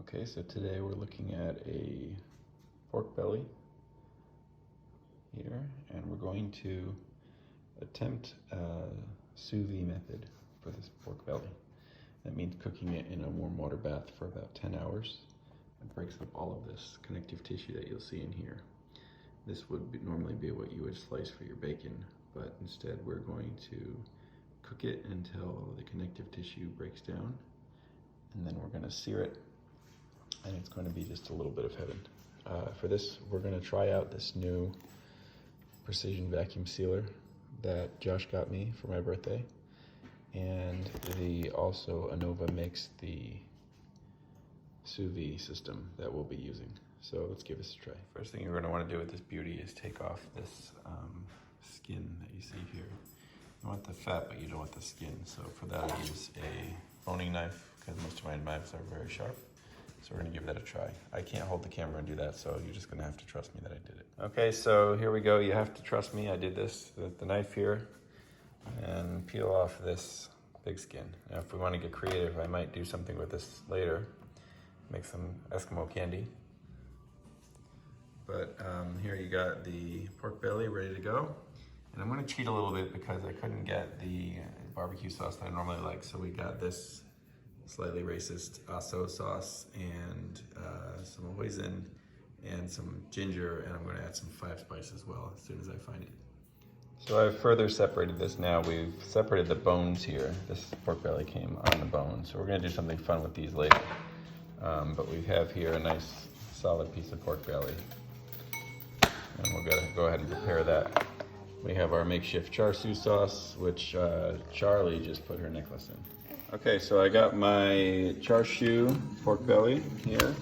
Okay, so today we're looking at a pork belly here, and we're going to attempt a sous vide method for this pork belly. That means cooking it in a warm water bath for about 10 hours. It breaks up all of this connective tissue that you'll see in here. This would normally be what you would slice for your bacon, but instead we're going to cook it until the connective tissue breaks down, and then we're going to sear it, and it's going to be just a little bit of heaven. For this, we're going to try out this new precision vacuum sealer that Josh got me for my birthday, and also Anova makes the sous vide system that we'll be using. So let's give this a try. First thing you're going to want to do with this beauty is take off this skin that you see here. You want the fat, but you don't want the skin. So for that, I use a boning knife because most of my knives are very sharp. So we're going to give that a try. I can't hold the camera and do that, so you're just going to have to trust me that I did it. Okay, so here we go. You have to trust me. I did this with the knife here, and peel off this big skin. Now, if we want to get creative, I might do something with this later. Make some Eskimo candy. But here you got the pork belly ready to go. And I'm going to cheat a little bit because I couldn't get the barbecue sauce that I normally like. So we got this slightly racist aso sauce and some hoisin and some ginger, and I'm going to add some 5 spice as well as soon as I find it. So I've further separated this now. We've separated the bones here. This pork belly came on the bone, so we're going to do something fun with these later. But we have here a nice solid piece of pork belly, and we're going to go ahead and prepare that. We have our makeshift Char Siu sauce, which Charlie just put her necklace in. Okay, so I got my Char Siu pork belly here.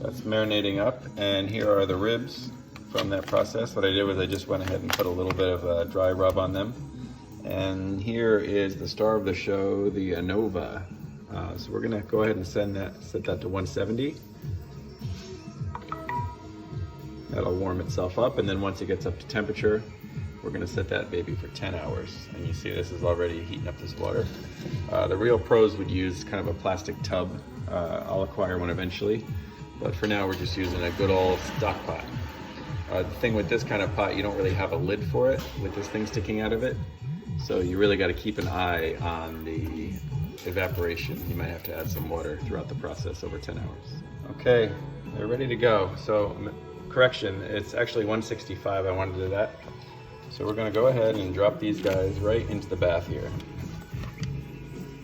That's marinating up, and here are the ribs from that process. What I did was I just went ahead and put a little bit of a dry rub on them. And here is the star of the show, the Anova. So we're gonna go ahead and set that to 170. That'll warm itself up, and then once it gets up to temperature, we're gonna set that baby for 10 hours. And you see this is already heating up this water. The real pros would use kind of a plastic tub. I'll acquire one eventually, but for now we're just using a good old stock pot. The thing with this kind of pot, you don't really have a lid for it with this thing sticking out of it. So you really gotta keep an eye on the evaporation. You might have to add some water throughout the process over 10 hours. Okay, they're ready to go. So, correction, it's actually 165, I wanted to do that. So we're gonna go ahead and drop these guys right into the bath here.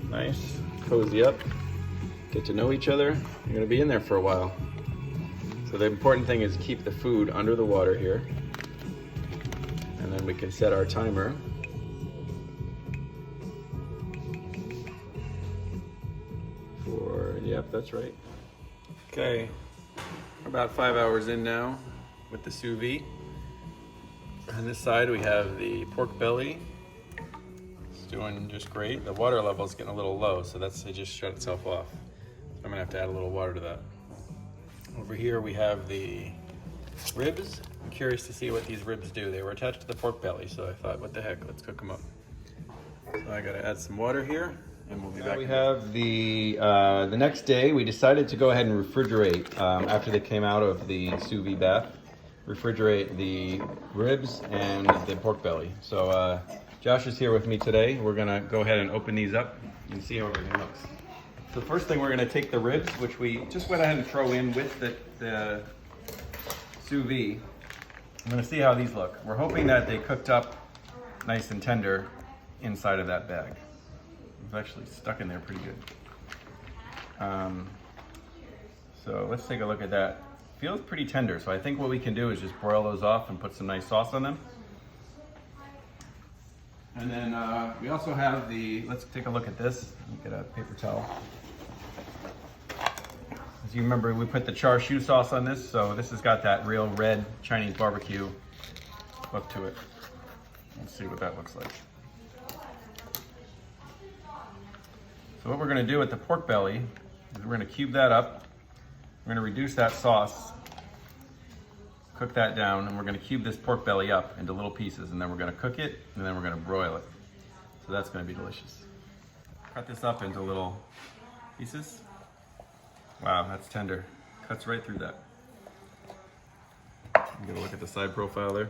Nice, cozy up, get to know each other. You're gonna be in there for a while. So the important thing is keep the food under the water here. And then we can set our timer. Yep, that's right. Okay, we're about 5 hours in now with the sous vide. On this side we have the pork belly. It's doing just great. The water level is getting a little low, so it just shut itself off. So I'm gonna have to add a little water to that. Over here we have the ribs. I'm curious to see what these ribs do. They were attached to the pork belly, so I thought, what the heck, let's cook them up. So I gotta add some water here. And we'll be back. We have the next day. We decided to go ahead and refrigerate after they came out of the sous vide bath. Refrigerate the ribs and the pork belly. So Josh is here with me today. We're gonna go ahead and open these up and see how everything looks. So the first thing, we're gonna take the ribs, which we just went ahead and throw in with the sous vide. I'm gonna see how these look. We're hoping that they cooked up nice and tender inside of that bag. It's actually stuck in there pretty good. So let's take a look at that. Feels pretty tender, so I think what we can do is just broil those off and put some nice sauce on them. And then we also have let's take a look at this. Get a paper towel. As you remember, we put the Char Siu sauce on this, so this has got that real red Chinese barbecue look to it. Let's see what that looks like. So what we're gonna do with the pork belly is we're gonna cube that up. We're gonna reduce that sauce, cook that down, and we're gonna cube this pork belly up into little pieces, and then we're gonna cook it, and then we're gonna broil it. So that's gonna be delicious. Cut this up into little pieces. Wow, that's tender. Cuts right through that. Get a look at the side profile there.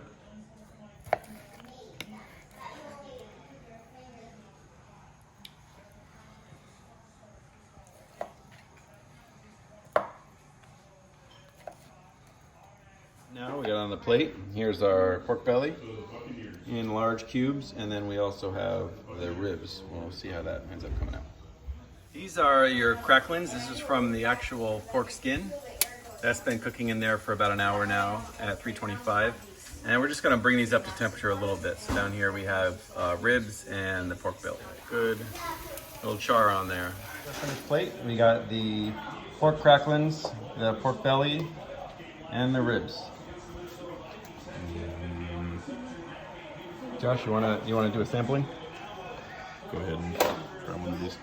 Now we got on the plate, here's our pork belly in large cubes, and then we also have the ribs. We'll see how that ends up coming out. These are your cracklings. This is from the actual pork skin. That's been cooking in there for about an hour now at 325. And we're just gonna bring these up to temperature a little bit. So down here we have ribs and the pork belly. Good little char on there. On this plate, we got the pork cracklings, the pork belly, and the ribs. Josh, you wanna do a sampling? Go ahead and try one of these.